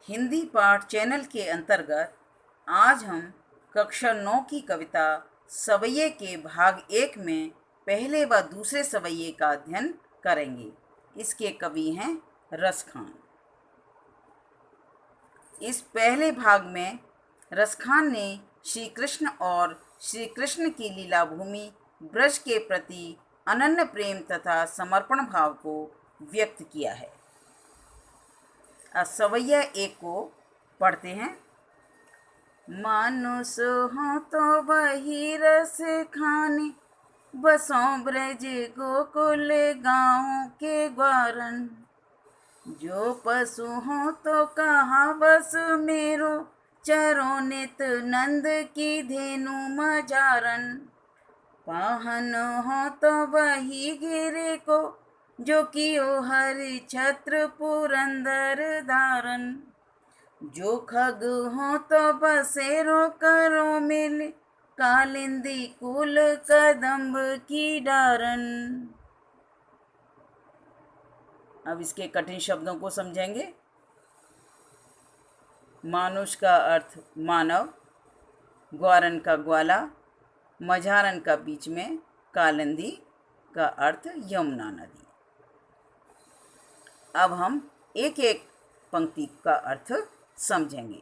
हिंदी पाठ चैनल के अंतर्गत आज हम कक्षा 9 की कविता सवैये के भाग 1 में पहले व दूसरे सवैये का अध्ययन करेंगे। इसके कवि हैं रसखान। इस पहले भाग में रसखान ने श्री कृष्ण और श्री कृष्ण की लीला भूमि ब्रज के प्रति अनन्य प्रेम तथा समर्पण भाव को व्यक्त किया है। सवैया 1 को पढ़ते हैं। मानुष हो तो वही रस खाने, बसों ब्रज गोकुल गाँव के ग्वारन। जो पशु हो तो कहा बस मेरो, चरो नित नंद की धेनु मजारन। पाहन हो तो वही गिरे को, जो कियो हरि छत्र पुरंदर धारन। जो खग हो तो बसेरो करो मिल, कालिंदी कुल कदम्ब की डारन। अब इसके कठिन शब्दों को समझेंगे। मानुष का अर्थ मानव, ग्वारन का ग्वाला, मझारन का बीच में, कालिंदी का अर्थ यमुना नदी। अब हम एक एक पंक्ति का अर्थ समझेंगे।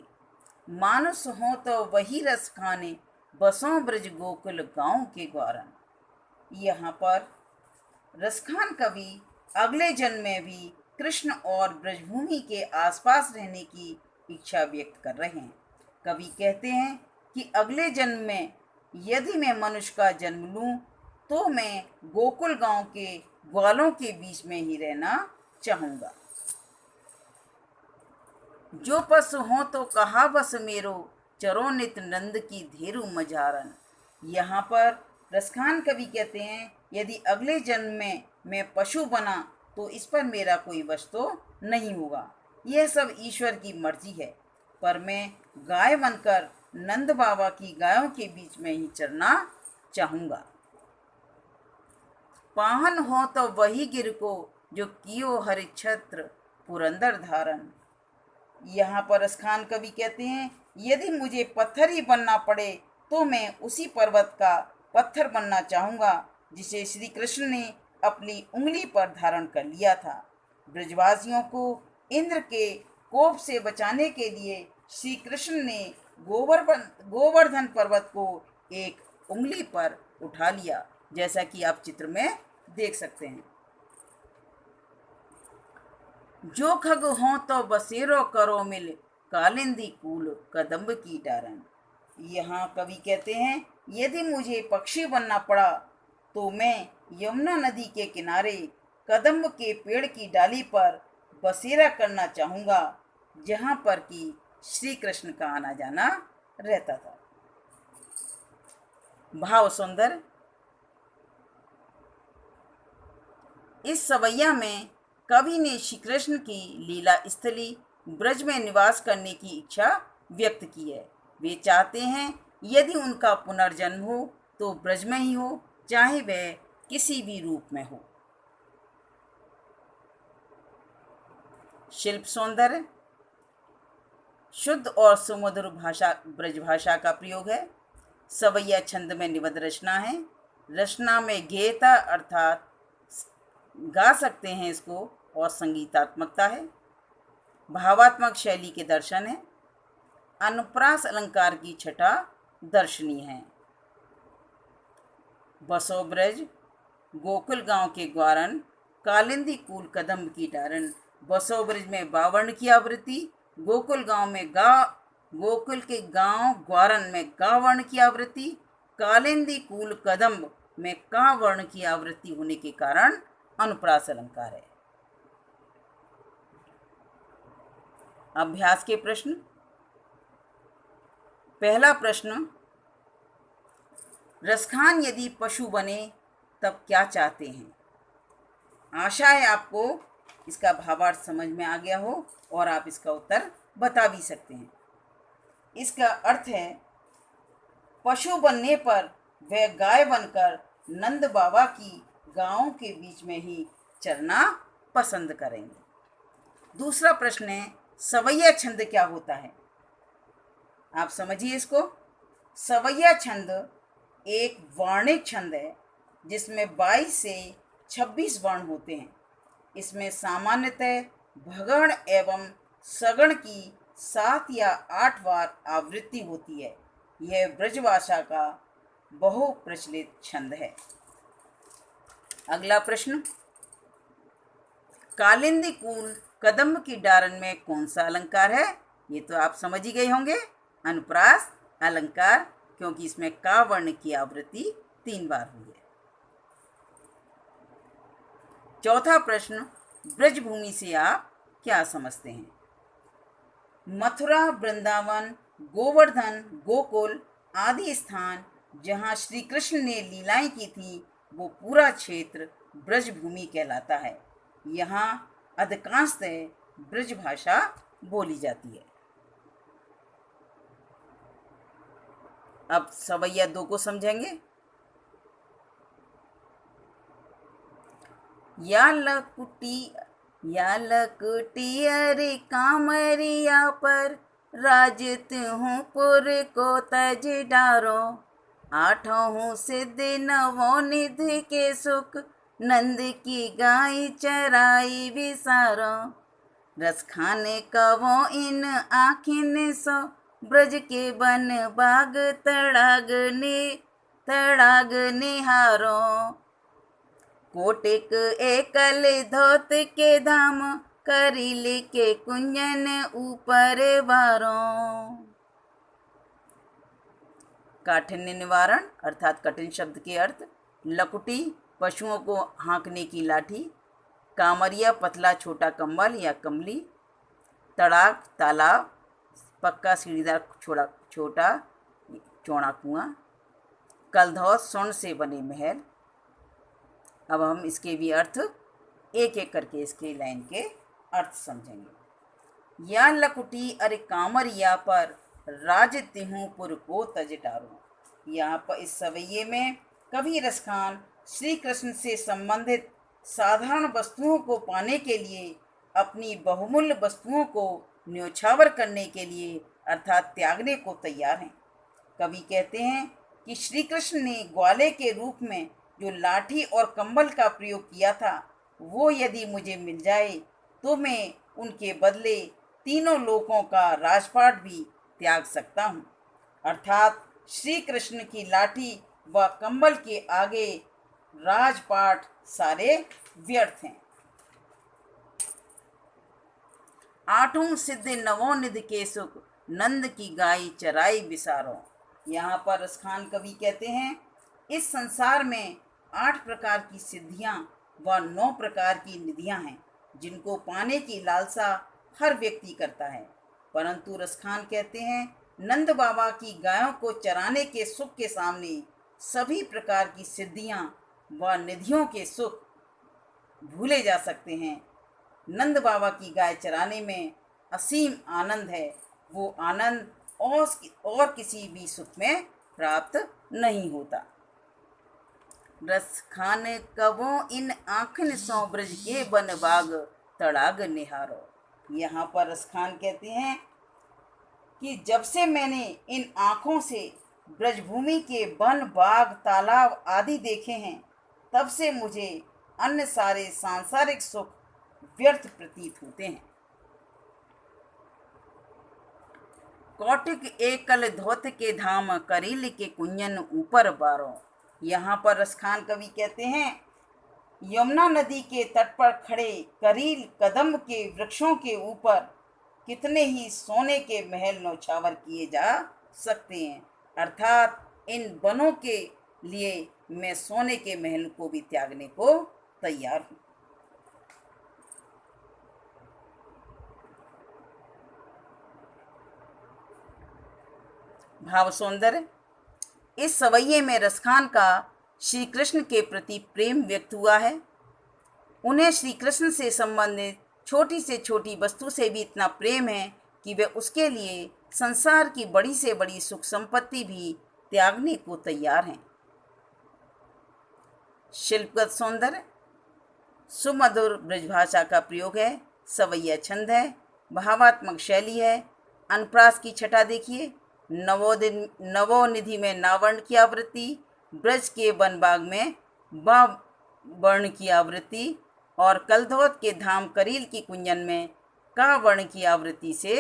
मानुष हो तो वही रस खाने, बसों ब्रज गोकुल गाँव के ग्वारन। यहाँ पर रसखान कवि अगले जन्म में भी कृष्ण और ब्रजभूमि के आसपास रहने की इच्छा व्यक्त कर रहे हैं। कवि कहते हैं कि अगले जन्म में यदि मैं मनुष्य का जन्म लूँ तो मैं गोकुल गांव के ग्वालों के बीच में ही रहना चाहूँगा। जो पशु हो तो कहा बस मेरो, चरो नित नंद की धेरु मझारन। यहाँ पर रसखान कवि कहते हैं यदि अगले जन्म में मैं पशु बना तो इस पर मेरा कोई वश तो नहीं होगा, यह सब ईश्वर की मर्जी है। पर मैं गाय बनकर नंद बाबा की गायों के बीच में ही चरना चाहूँगा। पाहन हो तो वही गिर को, जो कियो हरि छत्र पुरंदर धारन। यहाँ पर रसखान कवि कहते हैं यदि मुझे पत्थर ही बनना पड़े तो मैं उसी पर्वत का पत्थर बनना चाहूँगा जिसे श्री कृष्ण ने अपनी उंगली पर धारण कर लिया था। ब्रजवासियों को इंद्र के कोप से बचाने के लिए श्री कृष्ण ने गोवर्धन पर्वत को एक उंगली पर उठा लिया, जैसा कि आप चित्र में देख सकते हैं। जो खग हो तो बसेरो करो मिल, कालिंदी कूल कदम्ब की डारन। यहाँ कवि कहते हैं यदि मुझे पक्षी बनना पड़ा तो मैं यमुना नदी के किनारे कदम्ब के पेड़ की डाली पर बसेरा करना चाहूँगा, जहाँ पर कि श्री कृष्ण का आना जाना रहता था। भाव सुंदर। इस सवैया में कवि ने श्री कृष्ण की लीला स्थली ब्रज में निवास करने की इच्छा व्यक्त की है। वे चाहते हैं यदि उनका पुनर्जन्म हो तो ब्रज में ही हो, चाहे वह किसी भी रूप में हो। शिल्प सौंदर्य। शुद्ध और सुमधुर भाषा ब्रज भाषा का प्रयोग है। सवैया छंद में निबद्ध रचना है। रचना में गेयता अर्थात गा सकते हैं इसको, और संगीतात्मकता है। भावात्मक शैली के दर्शन है। अनुप्रास अलंकार की छटा दर्शनीय है। बसो ब्रज गोकुल गांव के ग्वारन, कालिंदी कूल कदम्ब की डारन। बसो ब्रज में बावर्ण की आवृत्ति, गोकुल गांव में गोकुल के गांव ग्वारन में गा वर्ण की आवृत्ति, कालिंदी कूल कदम्ब में का वर्ण की आवृत्ति होने के कारण अनुप्रास अलंकार है। अभ्यास के प्रश्न। पहला प्रश्न, रसखान यदि पशु बने तब क्या चाहते हैं? आशा है आपको इसका भावार्थ समझ में आ गया हो और आप इसका उत्तर बता भी सकते हैं। इसका अर्थ है पशु बनने पर वह गाय बनकर नंद बाबा की गाँव के बीच में ही चरना पसंद करेंगे। दूसरा प्रश्न है, सवैया छंद क्या होता है, आप समझिए इसको। सवैया छंद एक वर्णिक छंद है जिसमें 22 से 26 वर्ण होते हैं। इसमें सामान्यतः भगण एवं सगण की 7 या 8 बार आवृत्ति होती है। यह ब्रजभाषा का बहुप्रचलित छंद है। अगला प्रश्न, कालिंदी कुल कदम्ब की डारन में कौन सा अलंकार है? ये तो आप समझ ही गए होंगे, अनुप्रास अलंकार, क्योंकि इसमें का वर्ण की आवृत्ति 3 बार हुई है। चौथा प्रश्न, ब्रजभूमि से आप क्या समझते हैं? मथुरा, वृंदावन, गोवर्धन, गोकुल आदि स्थान जहाँ श्री कृष्ण ने लीलाएं की थी वो पूरा क्षेत्र ब्रजभूमि कहलाता है। यहाँ अधिकांशतः ब्रज भाषा बोली जाती है। अब सवैया 2 को समझेंगे। या लकुटी अरे कामरिया पर, राजत हूँ पुर को तज डारो। आठों सिद्ध नवो निधि के सुख, नंद की गाय चराई विसारो। रस खाने कवो इन आखिन सो, ब्रज के बन बाग तड़ाग निहारो। कोटिक एकल धोत के धाम, करील के कुंजन ऊपर बारो। काठिन्य निवारण अर्थात कठिन शब्द के अर्थ, लकुटी पशुओं को हाँकने की लाठी, कामरिया पतला छोटा कंबल या कमली, तड़ाग तालाब, पक्का सीढ़ीदार छोटा चौड़ा कुआं, कलधौत स्वर्ण से बने महल। अब हम इसके भी अर्थ एक एक करके इसके लाइन के अर्थ समझेंगे। या लकुटी अरे कामरिया पर, राजति हूँ पुर को तज डारो। यहाँ पर इस सवैये में कवि रसखान श्री कृष्ण से संबंधित साधारण वस्तुओं को पाने के लिए अपनी बहुमूल्य वस्तुओं को न्योछावर करने के लिए अर्थात त्यागने को तैयार हैं। कवि कहते हैं कि श्री कृष्ण ने ग्वाले के रूप में जो लाठी और कंबल का प्रयोग किया था वो यदि मुझे मिल जाए तो मैं उनके बदले तीनों लोकों का राजपाट भी त्याग सकता हूँ। अर्थात श्री कृष्ण की लाठी व कंबल के आगे राजपाट सारे व्यर्थ हैं। आठों सिद्ध नवोनिधि के सुख, नंद की गाय चराई बिसारो। यहाँ पर रसखान कवि कहते हैं इस संसार में 8 प्रकार की सिद्धियां व 9 प्रकार की निधियां हैं जिनको पाने की लालसा हर व्यक्ति करता है, परंतु रसखान कहते हैं नंद बाबा की गायों को चराने के सुख के सामने सभी प्रकार की सिद्धियां व निधियों के सुख भूले जा सकते हैं। नंद बाबा की गाय चराने में असीम आनंद है, वो आनंद और किसी भी सुख में प्राप्त नहीं होता। रस खान कबो इन आँखन सौ, ब्रज के बन बाग तड़ाग निहारो। यहाँ पर रसखान कहते हैं कि जब से मैंने इन आँखों से ब्रजभूमि के वन बाग तालाब आदि देखे हैं तब से मुझे अन्य सारे सांसारिक सुख व्यर्थ प्रतीत होते हैं। कौटिक एकल धोत के धाम, करील के कुंजन ऊपर बारो। यहाँ पर रसखान कवि कहते हैं यमुना नदी के तट पर खड़े करील कदम्ब के वृक्षों के ऊपर कितने ही सोने के महल नौछावर किए जा सकते हैं। अर्थात इन वनों के लिए मैं सोने के महल को भी त्यागने को तैयार हूँ। भाव सौंदर्य। इस सवैये में रसखान का श्री कृष्ण के प्रति प्रेम व्यक्त हुआ है। उन्हें श्री कृष्ण से संबंधित छोटी से छोटी वस्तु से भी इतना प्रेम है कि वे उसके लिए संसार की बड़ी से बड़ी सुख संपत्ति भी त्यागने को तैयार हैं। शिल्पगत सौंदर्य। सुमधुर ब्रजभाषा का प्रयोग है, सवैया छंद है, भावात्मक शैली है। अनुप्रास की छटा देखिए, नवोनिधि में नावर्ण की आवृत्ति, ब्रज के वन बाग में बा वर्ण की आवृत्ति और कलधौत के धाम करील की कुंजन में का वर्ण की आवृत्ति से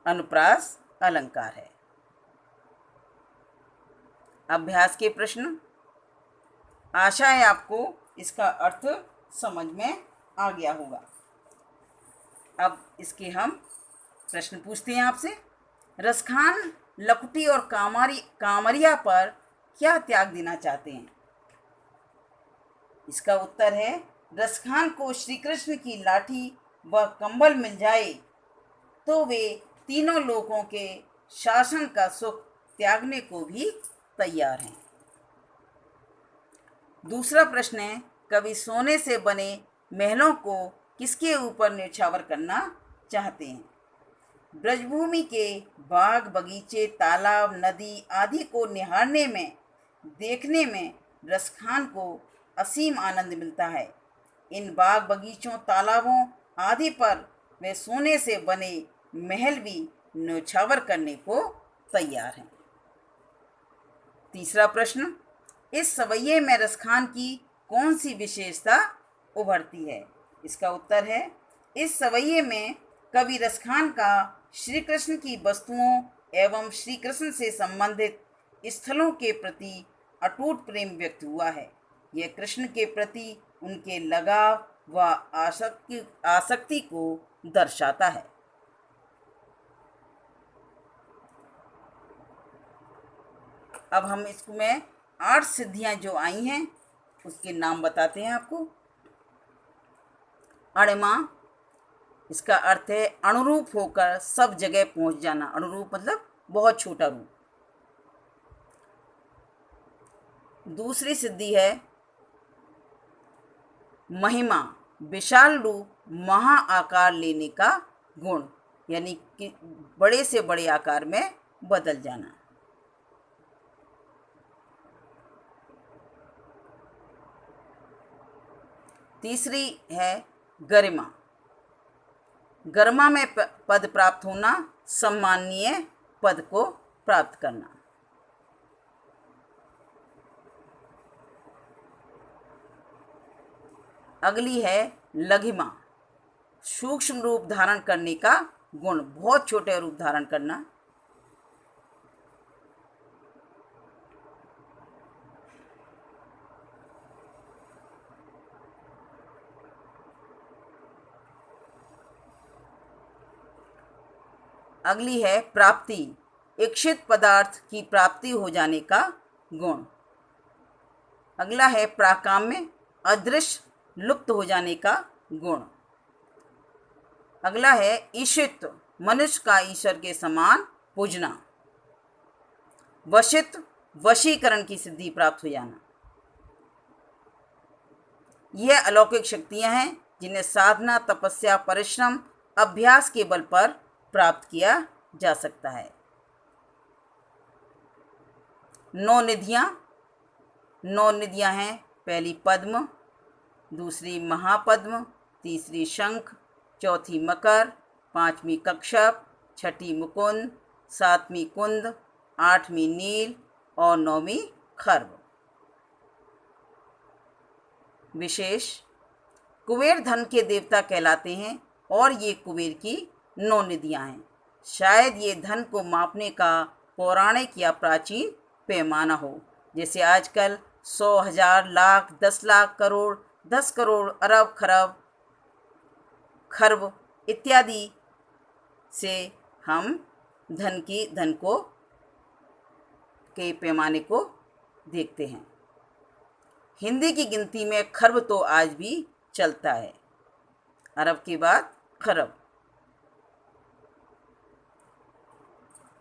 अनुप्रास अलंकार है। अभ्यास के प्रश्न। आशा है आपको इसका अर्थ समझ में आ गया होगा। अब इसके हम प्रश्न पूछते हैं आपसे। रसखान लकुटी और कामरिया पर क्या त्याग देना चाहते हैं? इसका उत्तर है, रसखान को श्री कृष्ण की लाठी व कंबल मिल जाए तो वे तीनों लोकों के शासन का सुख त्यागने को भी तैयार हैं। दूसरा प्रश्न है, कवि सोने से बने महलों को किसके ऊपर न्यौछावर करना चाहते हैं? ब्रजभूमि के बाग बगीचे, तालाब, नदी आदि को निहारने में, देखने में रसखान को असीम आनंद मिलता है। इन बाग बगीचों, तालाबों आदि पर वे सोने से बने महल भी न्यौछावर करने को तैयार हैं। तीसरा प्रश्न, इस सवैये में रसखान की कौन सी विशेषता उभरती है? इसका उत्तर है, इस सवैये में कवि रसखान का श्री कृष्ण की वस्तुओं एवं श्री कृष्ण से संबंधित स्थलों के प्रति अटूट प्रेम व्यक्त हुआ है। यह कृष्ण के प्रति उनके लगाव व आसक्ति को दर्शाता है। अब हम इसमें 8 सिद्धियां जो आई हैं उसके नाम बताते हैं आपको। अणिमा, इसका अर्थ है अनुरूप होकर सब जगह पहुंच जाना। अनुरूप मतलब बहुत छोटा रूप। दूसरी सिद्धि है महिमा, विशाल रूप, महा आकार लेने का गुण, यानी कि बड़े से बड़े आकार में बदल जाना। तीसरी है गरिमा, गरिमा में पद प्राप्त होना, सम्माननीय पद को प्राप्त करना। अगली है लघिमा, सूक्ष्म रूप धारण करने का गुण, बहुत छोटे रूप धारण करना। अगली है प्राप्ति, इच्छित पदार्थ की प्राप्ति हो जाने का गुण। अगला है प्राकाम्य, अदृश्य लुप्त हो जाने का गुण। अगला है ईशित, मनुष्य का ईश्वर के समान पूजना। वशित, वशीकरण की सिद्धि प्राप्त हो जाना। यह अलौकिक शक्तियां हैं जिन्हें साधना, तपस्या, परिश्रम, अभ्यास के बल पर प्राप्त किया जा सकता है। 9 निधियां, 9 निधियां हैं। पहली पद्म, दूसरी महापद्म, तीसरी शंख, चौथी मकर, पांचवी कक्षप, छठी मुकुंद, सातवीं कुंद, आठवीं नील और 9वीं खर्व। विशेष, कुबेर धन के देवता कहलाते हैं और ये कुबेर की 9 निधियां हैं। शायद ये धन को मापने का पौराणिक या प्राचीन पैमाना हो, जैसे आजकल 100, 1000, लाख, 10 लाख, करोड़, 10 करोड़, अरब, खरब, खर्व इत्यादि से हम धन को के पैमाने को देखते हैं। हिंदी की गिनती में खर्व तो आज भी चलता है, अरब के बाद खरब।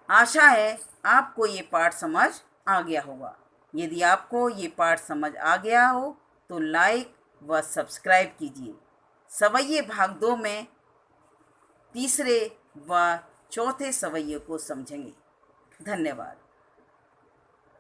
आशा है आपको ये पाठ समझ आ गया होगा। यदि आपको ये पाठ समझ आ गया हो तो लाइक व सब्सक्राइब कीजिए। सवैये भाग 2 में तीसरे व चौथे सवैये को समझेंगे। धन्यवाद।